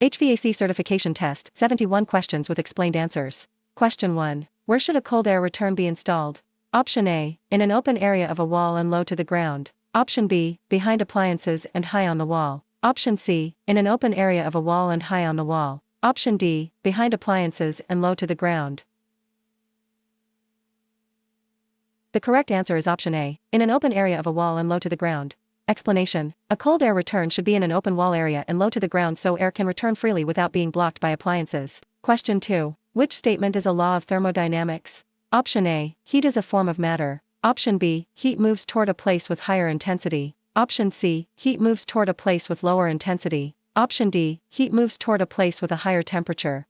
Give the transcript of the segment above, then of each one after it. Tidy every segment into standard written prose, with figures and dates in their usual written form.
HVAC Certification Test, 71 questions with explained answers. Question 1. Where should a cold air return be installed? Option A. In an open area of a wall and low to the ground. Option B. Behind appliances and high on the wall. Option C. In an open area of a wall and high on the wall. Option D. Behind appliances and low to the ground. The correct answer is option A. In an open area of a wall and low to the ground. Explanation. A cold air return should be in an open wall area and low to the ground so air can return freely without being blocked by appliances. Question 2. Which statement is a law of thermodynamics? Option A. Heat is a form of matter. Option B. Heat moves toward a place with higher intensity. Option C. Heat moves toward a place with lower intensity. Option D. Heat moves toward a place with a higher temperature.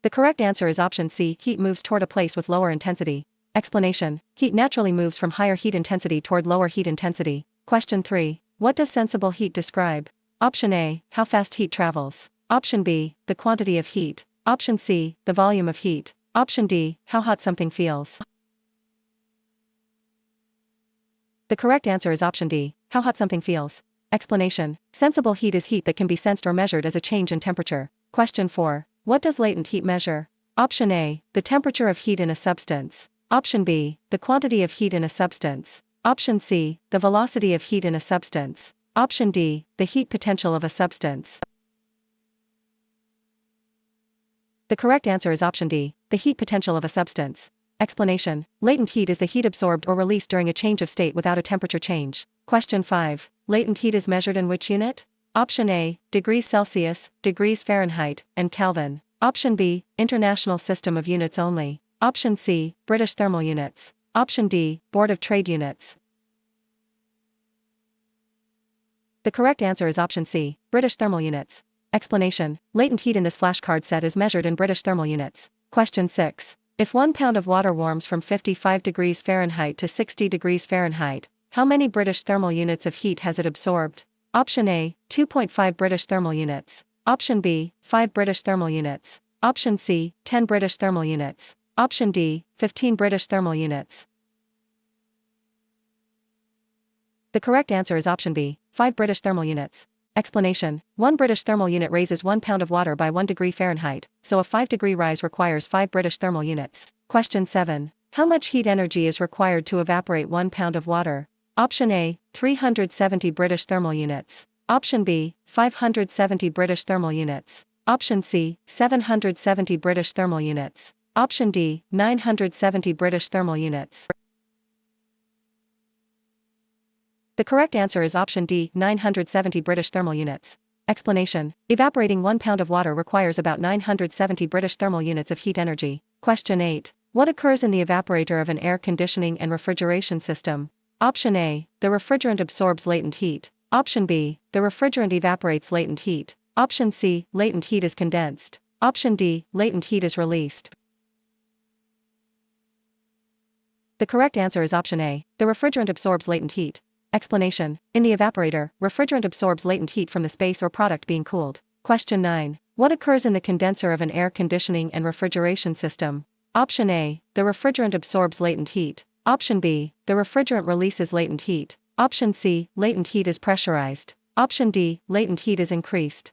The correct answer is option C. Heat moves toward a place with lower intensity. Explanation. Heat naturally moves from higher heat intensity toward lower heat intensity. Question 3. What does sensible heat describe? Option A. How fast heat travels. Option B. The quantity of heat. Option C. The volume of heat. Option D. How hot something feels. The correct answer is option D. How hot something feels. Explanation. Sensible heat is heat that can be sensed or measured as a change in temperature. Question 4. What does latent heat measure? Option A. The temperature of heat in a substance. Option B. The quantity of heat in a substance. Option C. The velocity of heat in a substance. Option D. The heat potential of a substance. The correct answer is option D. The heat potential of a substance. Explanation. Latent heat is the heat absorbed or released during a change of state without a temperature change. Question 5. Latent heat is measured in which unit? Option A. Degrees Celsius, degrees Fahrenheit, and Kelvin. Option B. International system of units only. Option C. British thermal units. Option D. Board of Trade units. The correct answer is option C. British thermal units. Explanation. Latent heat in this flashcard set is measured in British thermal units. Question 6. If 1 pound of water warms from 55 degrees Fahrenheit to 60 degrees Fahrenheit, how many British thermal units of heat has it absorbed? Option A. 2.5 British thermal units. Option B. 5 British thermal units. Option C. 10 British thermal units. Option D. 15 British thermal units. The correct answer is option B. 5 British thermal units. Explanation. 1 British thermal unit raises 1 pound of water by 1 degree Fahrenheit, so a 5-degree rise requires 5 British thermal units. Question 7. How much heat energy is required to evaporate 1 pound of water? Option A. 370 British thermal units. Option B. 570 British thermal units. Option C. 770 British thermal units. Option D. 970 British thermal units. The correct answer is option D. 970 British thermal units. Explanation. Evaporating 1 pound of water requires about 970 British thermal units of heat energy. Question 8. What occurs in the evaporator of an air conditioning and refrigeration system? Option A. The refrigerant absorbs latent heat. Option B. The refrigerant evaporates latent heat. Option C. Latent heat is condensed. Option D. Latent heat is released. The correct answer is option A. The refrigerant absorbs latent heat. Explanation. In the evaporator, refrigerant absorbs latent heat from the space or product being cooled. Question 9. What occurs in the condenser of an air conditioning and refrigeration system? Option A. The refrigerant absorbs latent heat. Option B. The refrigerant releases latent heat. Option C. Latent heat is pressurized. Option D. Latent heat is increased.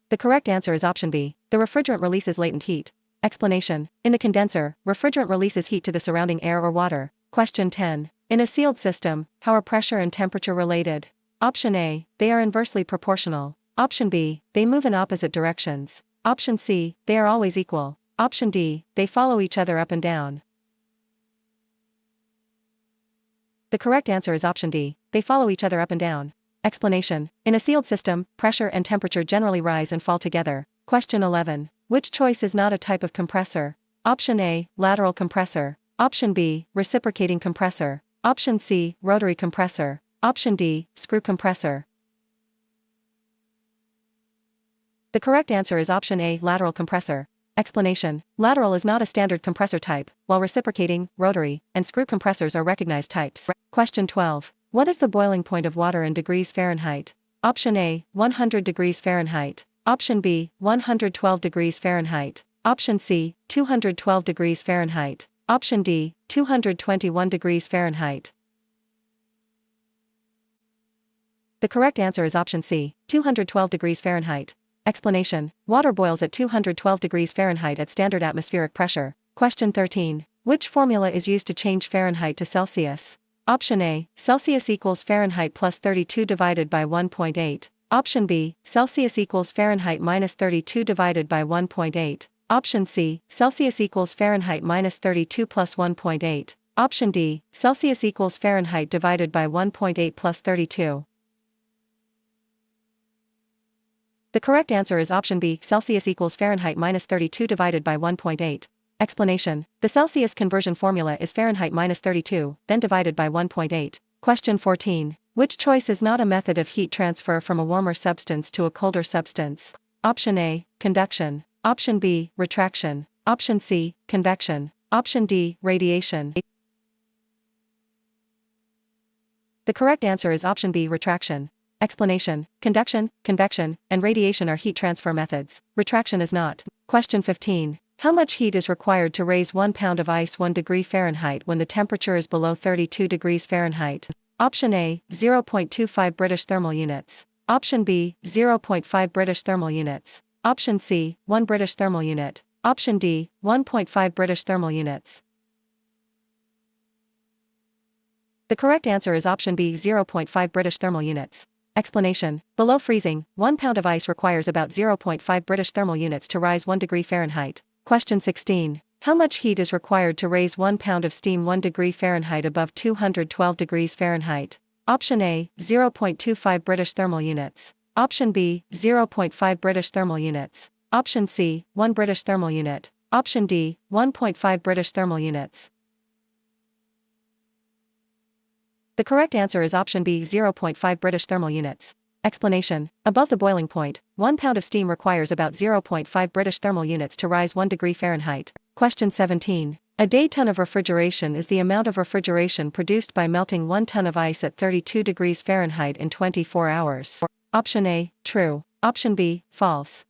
The correct answer is option B. The refrigerant releases latent heat. Explanation. In the condenser, refrigerant releases heat to the surrounding air or water. Question 10. In a sealed system, how are pressure and temperature related? Option A. They are inversely proportional. Option B. They move in opposite directions. Option C. They are always equal. Option D. They follow each other up and down. The correct answer is option D. They follow each other up and down. Explanation. In a sealed system, pressure and temperature generally rise and fall together. Question 11. Which choice is not a type of compressor? Option A. Lateral compressor. Option B. Reciprocating compressor. Option C. Rotary compressor. Option D. Screw compressor. The correct answer is option A. Lateral compressor. Explanation. Lateral is not a standard compressor type, while reciprocating, rotary, and screw compressors are recognized types. Question 12. What is the boiling point of water in degrees Fahrenheit? Option A. 100 degrees Fahrenheit. Option B. 112 degrees Fahrenheit. Option C. 212 degrees Fahrenheit. Option D. 221 degrees Fahrenheit. The correct answer is option C, 212 degrees Fahrenheit. Explanation: water boils at 212 degrees Fahrenheit at standard atmospheric pressure. Question 13. Which formula is used to change Fahrenheit to Celsius? Option A, Celsius equals Fahrenheit plus 32 divided by 1.8. Option B, Celsius equals Fahrenheit minus 32 divided by 1.8. Option C, Celsius equals Fahrenheit minus 32 plus 1.8. Option D, Celsius equals Fahrenheit divided by 1.8 plus 32. The correct answer is option B, Celsius equals Fahrenheit minus 32 divided by 1.8. Explanation: the Celsius conversion formula is Fahrenheit minus 32, then divided by 1.8. Question 14. Which choice is not a method of heat transfer from a warmer substance to a colder substance? Option A, conduction. Option B, retraction. Option C, convection. Option D, radiation. The correct answer is option B, retraction. Explanation: conduction, convection, and radiation are heat transfer methods. Retraction is not. Question 15. How much heat is required to raise 1 pound of ice 1 degree Fahrenheit when the temperature is below 32 degrees Fahrenheit? Option A, 0.25 British thermal units. Option B, 0.5 British thermal units. Option C, 1 British thermal unit. Option D, 1.5 British thermal units. The correct answer is option B, 0.5 British thermal units. Explanation: below freezing, 1 pound of ice requires about 0.5 British thermal units to rise 1 degree Fahrenheit. Question 16. How much heat is required to raise 1 pound of steam 1 degree Fahrenheit above 212 degrees Fahrenheit? Option A, 0.25 British thermal units. Option B, 0.5 British thermal units. Option C, 1 British thermal unit. Option D, 1.5 British thermal units. The correct answer is option B, 0.5 British thermal units. Explanation: above the boiling point, 1 pound of steam requires about 0.5 British thermal units to rise 1 degree Fahrenheit. Question 17. A day ton of refrigeration is the amount of refrigeration produced by melting 1 ton of ice at 32 degrees Fahrenheit in 24 hours. Option A, true. Option B, false.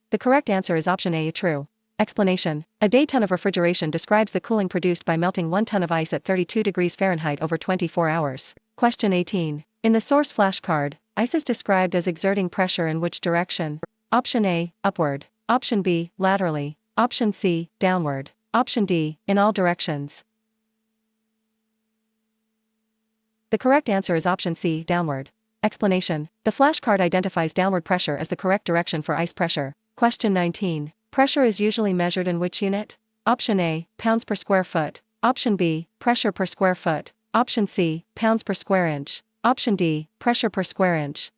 The correct answer is option A, true. Explanation: a day ton of refrigeration describes the cooling produced by melting 1 ton of ice at 32 degrees Fahrenheit over 24 hours. Question 18. In the source flashcard, ice is described as exerting pressure in which direction? Option A, upward. Option B, laterally. Option C, downward. Option D, in all directions. The correct answer is option C, downward. Explanation: the flashcard identifies downward pressure as the correct direction for ice pressure. Question 19. Pressure is usually measured in which unit? Option A, pounds per square foot. Option B, pressure per square foot. Option C, pounds per square inch. Option D, pressure per square inch.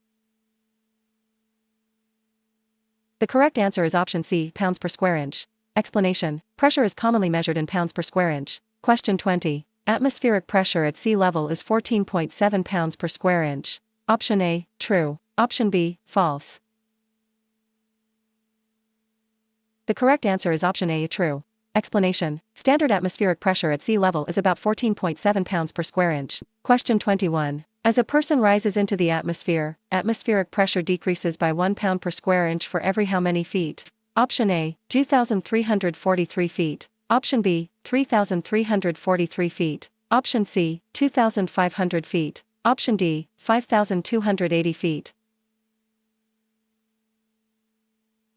The correct answer is option C, pounds per square inch. Explanation: pressure is commonly measured in pounds per square inch. Question 20. Atmospheric pressure at sea level is 14.7 pounds per square inch. Option A, true. Option B, false. The correct answer is option A, true. Explanation: standard atmospheric pressure at sea level is about 14.7 pounds per square inch. Question 21. As a person rises into the atmosphere, atmospheric pressure decreases by 1 pound per square inch for every how many feet? Option A, 2,343 feet. Option B, 3,343 feet. Option C, 2,500 feet. Option D, 5,280 feet.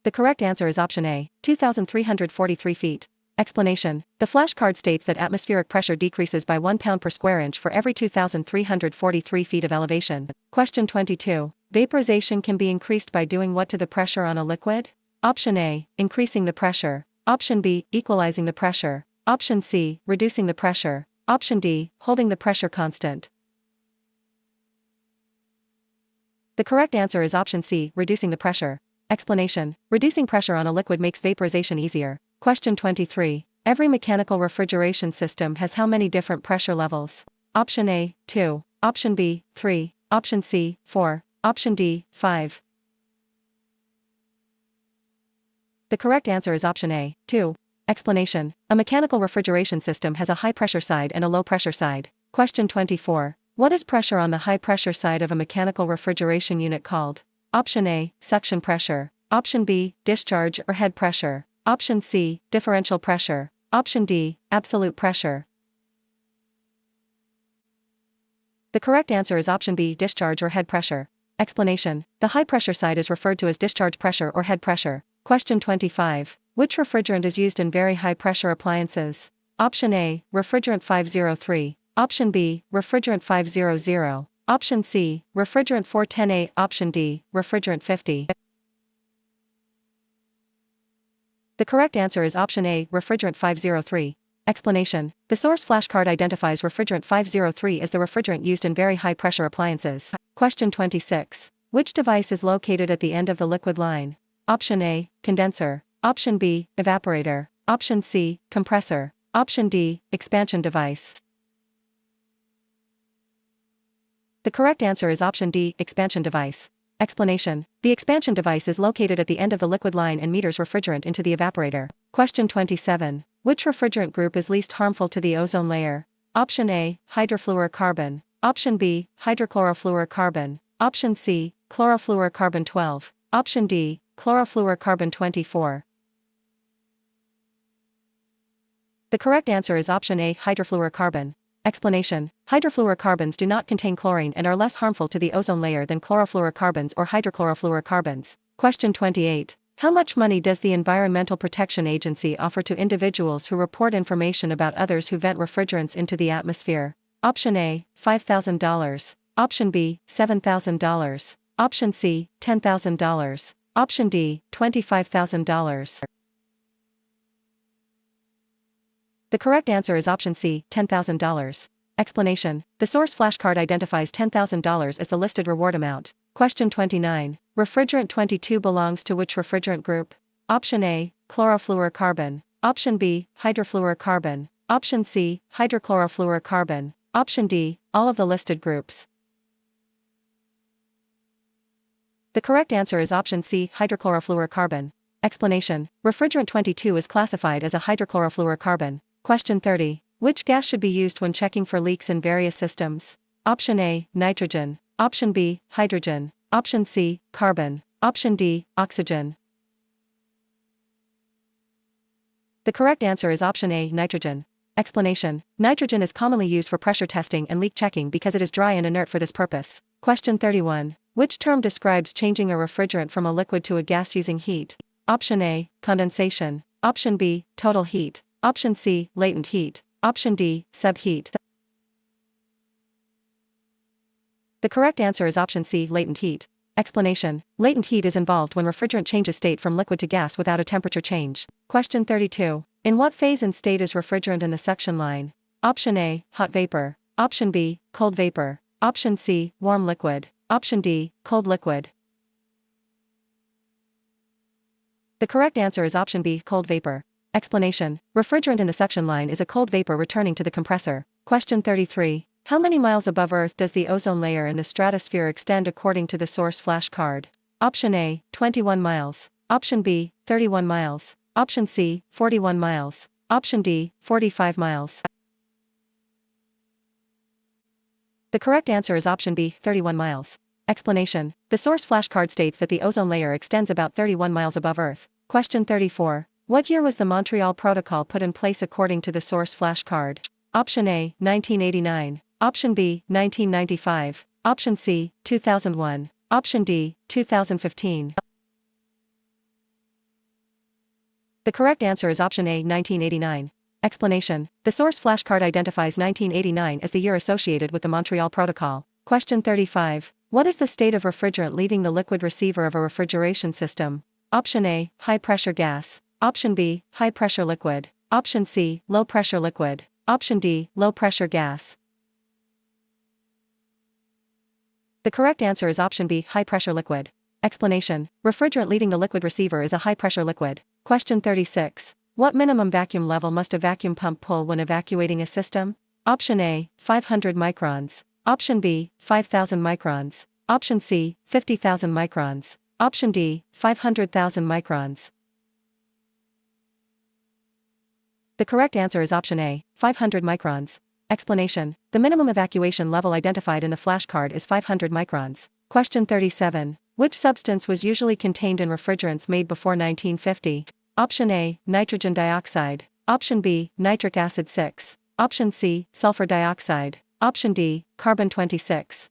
The correct answer is option A, 2,343 feet. Explanation: the flashcard states that atmospheric pressure decreases by 1 pound per square inch for every 2,343 feet of elevation. Question 22. Vaporization can be increased by doing what to the pressure on a liquid? Option A, increasing the pressure. Option B, equalizing the pressure. Option C, reducing the pressure. Option D, holding the pressure constant. The correct answer is option C, reducing the pressure. Explanation: reducing pressure on a liquid makes vaporization easier. Question 23. Every mechanical refrigeration system has how many different pressure levels? Option A, 2. Option B, 3. Option C, 4. Option D, 5. The correct answer is option A, 2. Explanation: a mechanical refrigeration system has a high pressure side and a low pressure side. Question 24. What is pressure on the high pressure side of a mechanical refrigeration unit called? Option A, suction pressure. Option B, discharge or head pressure. Option C, differential pressure. Option D, absolute pressure. The correct answer is option B, discharge or head pressure. Explanation: the high pressure side is referred to as discharge pressure or head pressure. Question 25. Which refrigerant is used in very high pressure appliances? Option A, refrigerant 503. Option B, refrigerant 500. Option C, refrigerant 410A. Option D, refrigerant 50. The correct answer is option A, refrigerant 503. Explanation: the source flashcard identifies refrigerant 503 as the refrigerant used in very high pressure appliances. Question 26. Which device is located at the end of the liquid line? Option A, condenser. Option B, evaporator. Option C, compressor. Option D, expansion device. The correct answer is option D, expansion device. Explanation: the expansion device is located at the end of the liquid line and meters refrigerant into the evaporator. Question 27. Which refrigerant group is least harmful to the ozone layer? Option A, hydrofluorocarbon. Option B, hydrochlorofluorocarbon. Option C, chlorofluorocarbon 12. Option D, chlorofluorocarbon 24. The correct answer is option A, hydrofluorocarbon. Explanation: hydrofluorocarbons do not contain chlorine and are less harmful to the ozone layer than chlorofluorocarbons or hydrochlorofluorocarbons. Question 28. How much money does the Environmental Protection Agency offer to individuals who report information about others who vent refrigerants into the atmosphere? Option A, $5,000. Option B, $7,000. Option C, $10,000. Option D, $25,000. The correct answer is option C, $10,000. Explanation: the source flashcard identifies $10,000 as the listed reward amount. Question 29. Refrigerant 22 belongs to which refrigerant group? Option A, chlorofluorocarbon. Option B, hydrofluorocarbon. Option C, hydrochlorofluorocarbon. Option D, all of the listed groups. The correct answer is option C, hydrochlorofluorocarbon. Explanation: refrigerant 22 is classified as a hydrochlorofluorocarbon. Question 30. Which gas should be used when checking for leaks in various systems? Option A, nitrogen. Option B, hydrogen. Option C, carbon. Option D, oxygen. The correct answer is option A, nitrogen. Explanation: nitrogen is commonly used for pressure testing and leak checking because it is dry and inert for this purpose. Question 31. Which term describes changing a refrigerant from a liquid to a gas using heat? Option A, condensation. Option B, total heat. Option C, latent heat. Option D, subheat. The correct answer is option C, latent heat. Explanation: latent heat is involved when refrigerant changes state from liquid to gas without a temperature change. Question 32. In what phase and state is refrigerant in the suction line? Option A, hot vapor. Option B, cold vapor. Option C, warm liquid. Option D, cold liquid. The correct answer is option B, cold vapor. Explanation: refrigerant in the suction line is a cold vapor returning to the compressor. Question 33. How many miles above Earth does the ozone layer in the stratosphere extend according to the source flashcard? Option A, 21 miles. Option B, 31 miles. Option C, 41 miles. Option D, 45 miles. The correct answer is option B, 31 miles. Explanation: the source flashcard states that the ozone layer extends about 31 miles above Earth. Question 34. What year was the Montreal Protocol put in place according to the source flashcard? Option A, 1989. Option B, 1995. Option C, 2001. Option D, 2015. The correct answer is option A, 1989. Explanation: the source flashcard identifies 1989 as the year associated with the Montreal Protocol. Question 35. What is the state of refrigerant leaving the liquid receiver of a refrigeration system? Option A, high pressure gas. Option B, high pressure liquid. Option C, low pressure liquid. Option D, low pressure gas. The correct answer is option B, high pressure liquid. Explanation: refrigerant leaving the liquid receiver is a high pressure liquid. Question 36. What minimum vacuum level must a vacuum pump pull when evacuating a system? Option A, 500 microns. Option B, 5,000 microns. Option C, 50,000 microns. Option D, 500,000 microns. The correct answer is option A, 500 microns. Explanation: the minimum evacuation level identified in the flashcard is 500 microns. Question 37. Which substance was usually contained in refrigerants made before 1950? Option A, nitrogen dioxide. Option B, nitric acid 6. Option C, sulfur dioxide. Option D, carbon-26.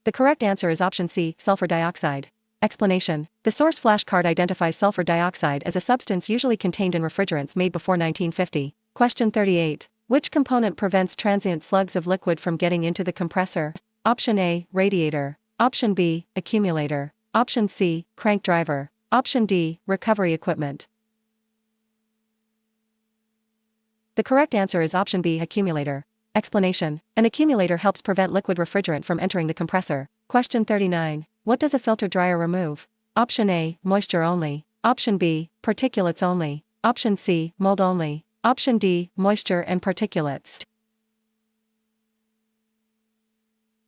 The correct answer is option C, sulfur dioxide. Explanation: the source flashcard identifies sulfur dioxide as a substance usually contained in refrigerants made before 1950. Question 38. Which component prevents transient slugs of liquid from getting into the compressor? Option A, radiator. Option B, accumulator. Option C, crank driver. Option D, recovery equipment. The correct answer is option B, accumulator. Explanation: an accumulator helps prevent liquid refrigerant from entering the compressor. Question 39. What does a filter dryer remove? Option A, moisture only. Option B, particulates only. Option C, mold only. Option D, moisture and particulates.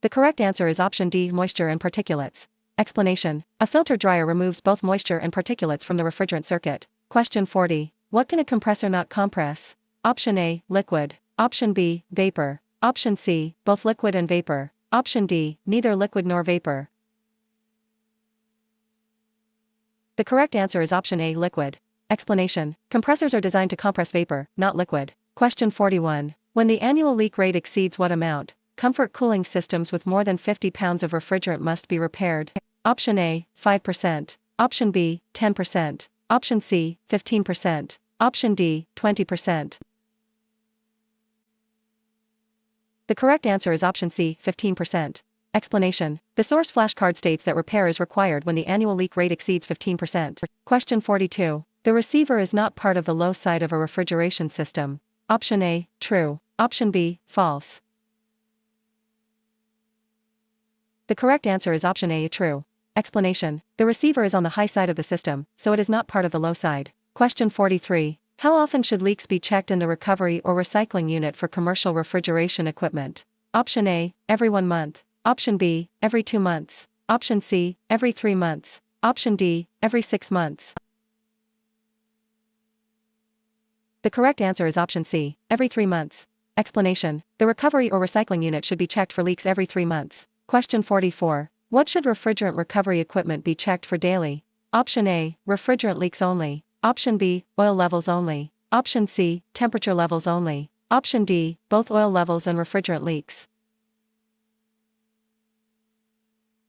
The correct answer is option D, moisture and particulates. Explanation: a filter dryer removes both moisture and particulates from the refrigerant circuit. Question 40. What can a compressor not compress? Option A, liquid. Option B, vapor. Option C, both liquid and vapor. Option D, neither liquid nor vapor. The correct answer is option A, liquid. Explanation: compressors are designed to compress vapor, not liquid. Question 41. When the annual leak rate exceeds what amount? Comfort cooling systems with more than 50 pounds of refrigerant must be repaired. Option A, 5%. Option B, 10%. Option C, 15%. Option D, 20%. The correct answer is option C, 15%. Explanation: the source flashcard states that repair is required when the annual leak rate exceeds 15%. Question 42. The receiver is not part of the low side of a refrigeration system. Option A, true. Option B, false. The correct answer is option A, true. Explanation: the receiver is on the high side of the system, so it is not part of the low side. Question 43. How often should leaks be checked in the recovery or recycling unit for commercial refrigeration equipment? Option A, every 1 month. Option B, every 2 months. Option C, every 3 months. Option D, every 6 months. The correct answer is option C, every 3 months. Explanation: the recovery or recycling unit should be checked for leaks every 3 months. Question 44. What should refrigerant recovery equipment be checked for daily? Option A, refrigerant leaks only. Option B, oil levels only. Option C, temperature levels only. Option D, both oil levels and refrigerant leaks.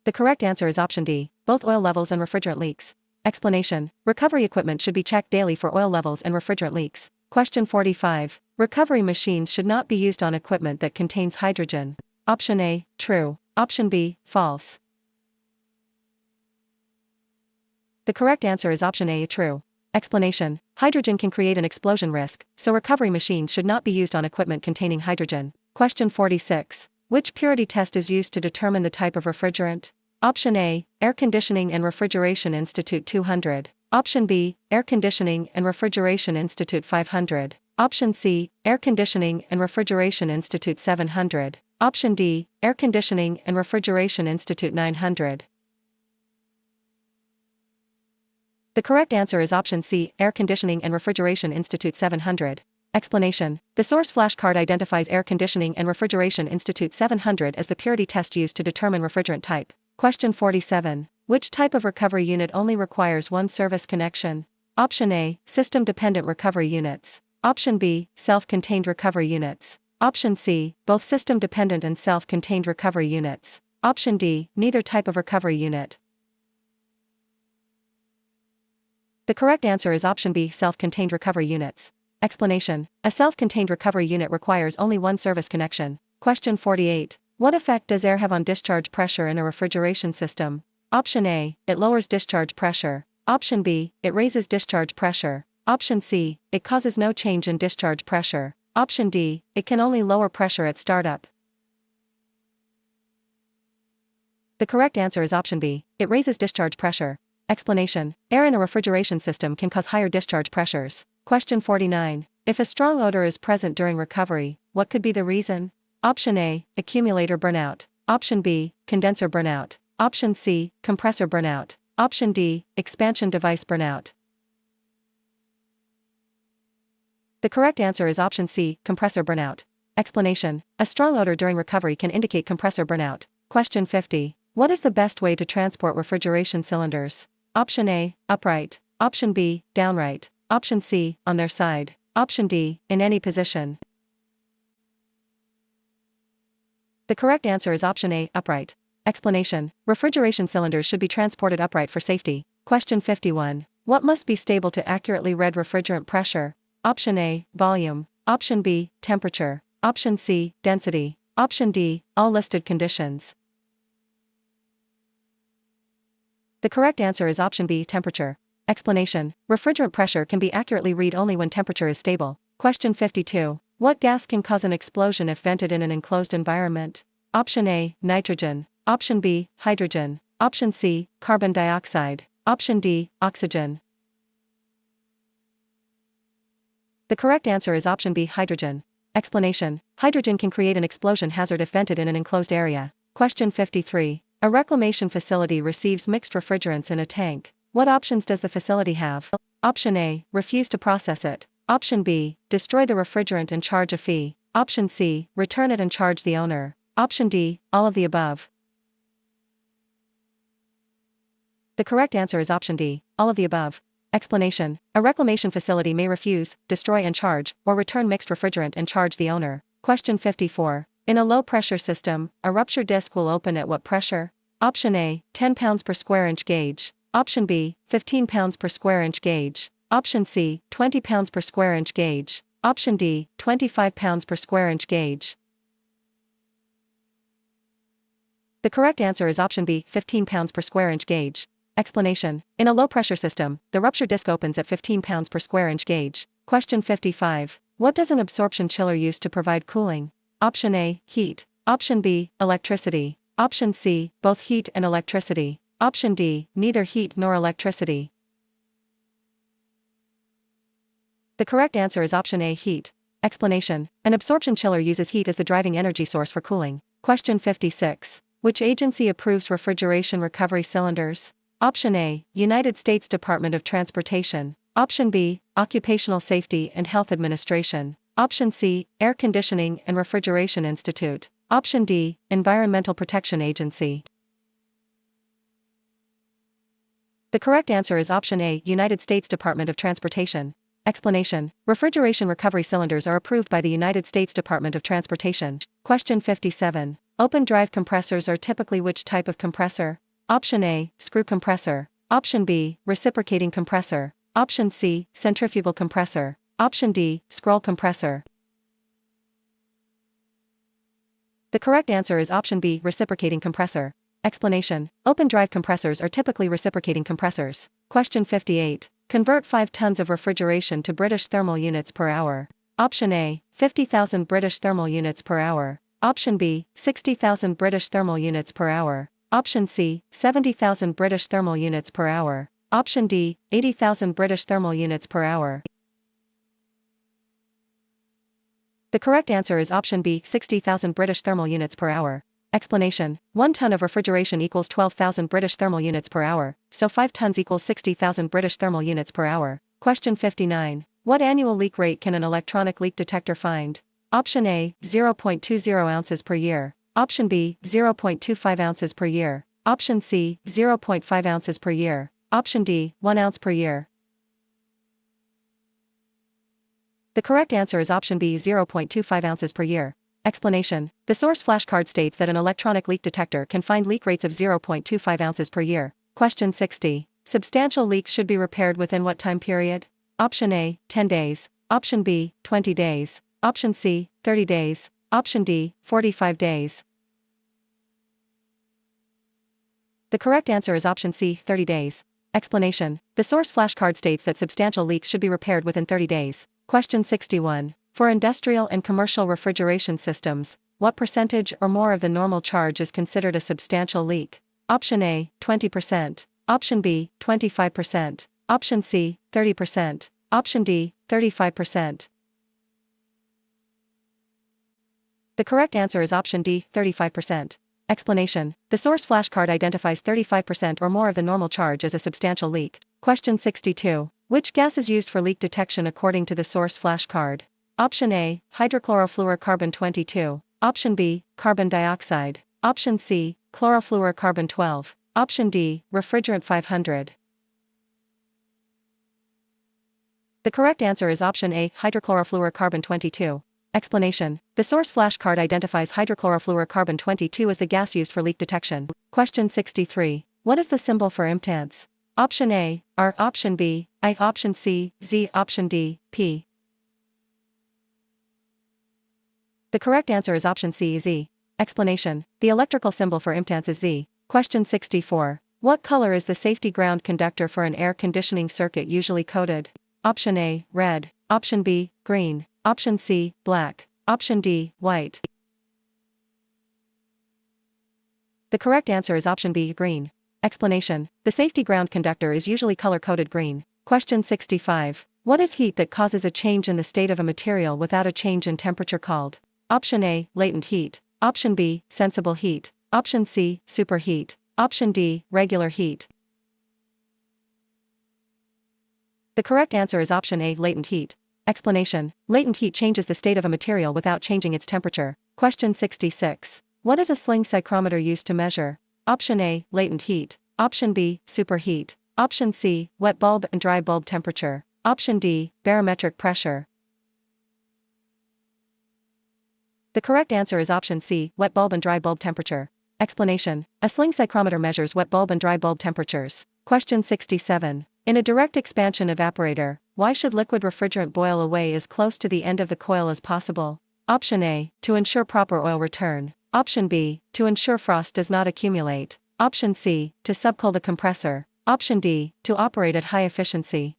The correct answer is option D, both oil levels and refrigerant leaks. Explanation: recovery equipment should be checked daily for oil levels and refrigerant leaks. Question 45. Recovery machines should not be used on equipment that contains hydrogen. Option A, true. Option B, false. The correct answer is option A, true. Explanation: hydrogen can create an explosion risk, so recovery machines should not be used on equipment containing hydrogen. Question 46. Which purity test is used to determine the type of refrigerant? Option A, Air Conditioning and Refrigeration Institute 200. Option B, Air Conditioning and Refrigeration Institute 500. Option C, Air Conditioning and Refrigeration Institute 700. Option D, Air Conditioning and Refrigeration Institute 900. The correct answer is option C, Air Conditioning and Refrigeration Institute 700. Explanation: the source flashcard identifies Air Conditioning and Refrigeration Institute 700 as the purity test used to determine refrigerant type. Question 47. Which type of recovery unit only requires one service connection? Option A, system-dependent recovery units. Option B, self-contained recovery units. Option C, both system-dependent and self-contained recovery units. Option D, neither type of recovery unit. The correct answer is option B, self-contained recovery units. Explanation: a self-contained recovery unit requires only one service connection. Question 48. What effect does air have on discharge pressure in a refrigeration system? Option A, it lowers discharge pressure. Option B, it raises discharge pressure. Option C, it causes no change in discharge pressure. Option D, it can only lower pressure at startup. The correct answer is option B, it raises discharge pressure. Explanation: air in a refrigeration system can cause higher discharge pressures. Question 49. If a strong odor is present during recovery, what could be the reason? Option A, accumulator burnout. Option B, condenser burnout. Option C, compressor burnout. Option D, expansion device burnout. The correct answer is option C, compressor burnout. Explanation: a strong odor during recovery can indicate compressor burnout. Question 50. What is the best way to transport refrigeration cylinders? Option A, upright. Option B, downright. Option C, on their side. Option D, in any position. The correct answer is option A, upright. Explanation: refrigeration cylinders should be transported upright for safety. Question 51. What must be stable to accurately read refrigerant pressure? Option A, volume. Option B, temperature. Option C, density. Option D, all listed conditions. The correct answer is option B, temperature. Explanation: refrigerant pressure can be accurately read only when temperature is stable. Question 52. What gas can cause an explosion if vented in an enclosed environment? Option A, nitrogen. Option B, hydrogen. Option C, carbon dioxide. Option D, oxygen. The correct answer is option B, hydrogen. Explanation: hydrogen can create an explosion hazard if vented in an enclosed area. Question 53. A reclamation facility receives mixed refrigerants in a tank. What options does the facility have? Option A, refuse to process it. Option B, destroy the refrigerant and charge a fee. Option C, return it and charge the owner. Option D, all of the above. The correct answer is option D, all of the above. Explanation: a reclamation facility may refuse, destroy and charge, or return mixed refrigerant and charge the owner. Question 54. In a low-pressure system, a rupture disc will open at what pressure? Option A, 10 pounds per square inch gauge. Option B, 15 pounds per square inch gauge. Option C, 20 pounds per square inch gauge. Option D, 25 pounds per square inch gauge. The correct answer is option B, 15 pounds per square inch gauge. Explanation: in a low-pressure system, the rupture disc opens at 15 pounds per square inch gauge. Question 55. What does an absorption chiller use to provide cooling? Option A, heat. Option B, electricity. Option C, both heat and electricity. Option D, neither heat nor electricity. The correct answer is option A, heat. Explanation: an absorption chiller uses heat as the driving energy source for cooling. Question 56. Which agency approves refrigeration recovery cylinders? Option A, United States Department of Transportation. Option B, Occupational Safety and Health Administration. Option C, Air Conditioning and Refrigeration Institute. Option D, Environmental Protection Agency. The correct answer is option A, United States Department of Transportation. Explanation: refrigeration recovery cylinders are approved by the United States Department of Transportation. Question 57. Open drive compressors are typically which type of compressor? Option A, screw compressor. Option B, reciprocating compressor. Option C, centrifugal compressor. Option D, scroll compressor. The correct answer is option B, reciprocating compressor. Explanation: open drive compressors are typically reciprocating compressors. Question 58. Convert 5 tons of refrigeration to British thermal units per hour. Option A, 50,000 British thermal units per hour. Option B, 60,000 British thermal units per hour. Option C, 70,000 British thermal units per hour. Option D, 80,000 British thermal units per hour. The correct answer is option B, 60,000 British thermal units per hour. Explanation: 1 ton of refrigeration equals 12,000 British thermal units per hour, so 5 tons equals 60,000 British thermal units per hour. Question 59. What annual leak rate can an electronic leak detector find? Option A, 0.20 ounces per year. Option B, 0.25 ounces per year. Option C, 0.5 ounces per year. Option D, 1 ounce per year. The correct answer is option B, 0.25 ounces per year. Explanation: the source flashcard states that an electronic leak detector can find leak rates of 0.25 ounces per year. Question 60. Substantial leaks should be repaired within what time period? Option A, 10 days. Option B, 20 days. Option C, 30 days. Option D, 45 days. The correct answer is option C, 30 days. Explanation: the source flashcard states that substantial leaks should be repaired within 30 days. Question 61. For industrial and commercial refrigeration systems, what percentage or more of the normal charge is considered a substantial leak? Option A, 20%. Option B, 25%. Option C, 30%. Option D, 35%. The correct answer is option D, 35%. Explanation: the source flashcard identifies 35% or more of the normal charge as a substantial leak. Question 62. Which gas is used for leak detection according to the source flashcard? Option A, hydrochlorofluorocarbon 22. Option B, carbon dioxide. Option C, chlorofluorocarbon 12. Option D, refrigerant 500. The correct answer is option A, hydrochlorofluorocarbon 22. Explanation. The source flashcard identifies hydrochlorofluorocarbon 22 as the gas used for leak detection. Question 63. What is the symbol for IMTANS? Option A, R. Option B, I. Option C, Z. Option D, P. The correct answer is option C, Z. Explanation. The electrical symbol for IMTANS is Z. Question 64. What color is the safety ground conductor for an air conditioning circuit usually coated? Option A, red. Option B, green. Option C, black. Option D, white. The correct answer is option B, green. Explanation. The safety ground conductor is usually color-coded green. Question 65. What is heat that causes a change in the state of a material without a change in temperature called? Option A, latent heat. Option B, sensible heat. Option C, superheat. Option D, regular heat. The correct answer is option A, latent heat. Explanation. Latent heat changes the state of a material without changing its temperature. Question 66. What is a sling psychrometer used to measure? Option A, latent heat. Option B, superheat. Option C, wet bulb and dry bulb temperature. Option D, barometric pressure. The correct answer is option C, wet bulb and dry bulb temperature. Explanation. A sling psychrometer measures wet bulb and dry bulb temperatures. Question 67. In a direct expansion evaporator, why should liquid refrigerant boil away as close to the end of the coil as possible? Option A, to ensure proper oil return. Option B, to ensure frost does not accumulate. Option C, to subcool the compressor. Option D, to operate at high efficiency.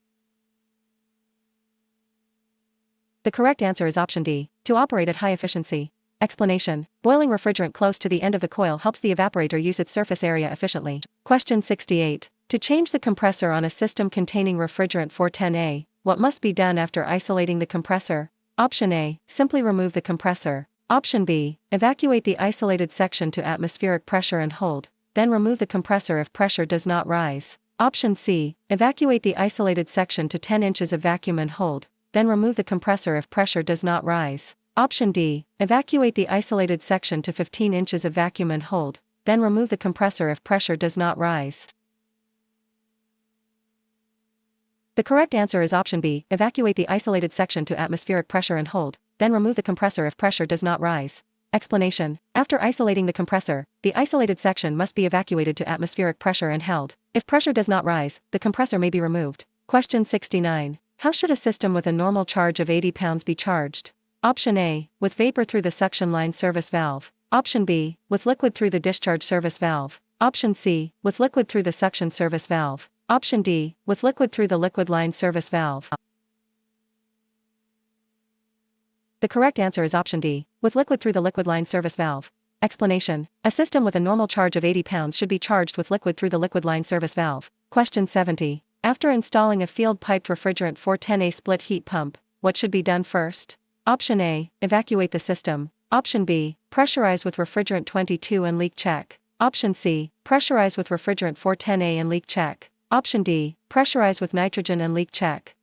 The correct answer is option D, to operate at high efficiency. Explanation. Boiling refrigerant close to the end of the coil helps the evaporator use its surface area efficiently. Question 68. To change the compressor on a system containing refrigerant 410A, what must be done after isolating the compressor? Option A, simply remove the compressor. Option B, evacuate the isolated section to atmospheric pressure and hold, then remove the compressor if pressure does not rise. Option C, evacuate the isolated section to 10 inches of vacuum and hold, then remove the compressor if pressure does not rise. Option D, evacuate the isolated section to 15 inches of vacuum and hold, then remove the compressor if pressure does not rise. The correct answer is option B, evacuate the isolated section to atmospheric pressure and hold, then remove the compressor if pressure does not rise. Explanation. After isolating the compressor, the isolated section must be evacuated to atmospheric pressure and held. If pressure does not rise, the compressor may be removed. Question 69. How should a system with a normal charge of 80 pounds be charged? Option A, with vapor through the suction line service valve. Option B, with liquid through the discharge service valve. Option C, with liquid through the suction service valve. Option D, with liquid through the liquid line service valve. The correct answer is option D, with liquid through the liquid line service valve. Explanation. A system with a normal charge of 80 pounds should be charged with liquid through the liquid line service valve. Question 70. After installing a field-piped refrigerant 410A split heat pump, what should be done first? Option A, evacuate the system. Option B, pressurize with refrigerant 22 and leak check. Option C, pressurize with refrigerant 410A and leak check. Option D, pressurize with nitrogen and leak check.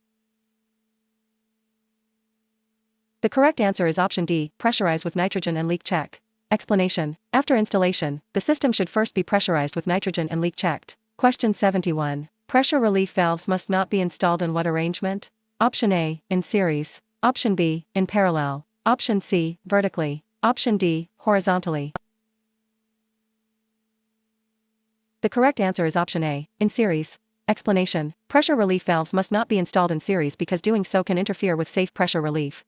The correct answer is option D, pressurize with nitrogen and leak check. Explanation. After installation, the system should first be pressurized with nitrogen and leak checked. Question 71. Pressure relief valves must not be installed in what arrangement? Option A, in series. Option B, in parallel. Option C, vertically. Option D, horizontally. The correct answer is option A, in series. Explanation. Pressure relief valves must not be installed in series because doing so can interfere with safe pressure relief.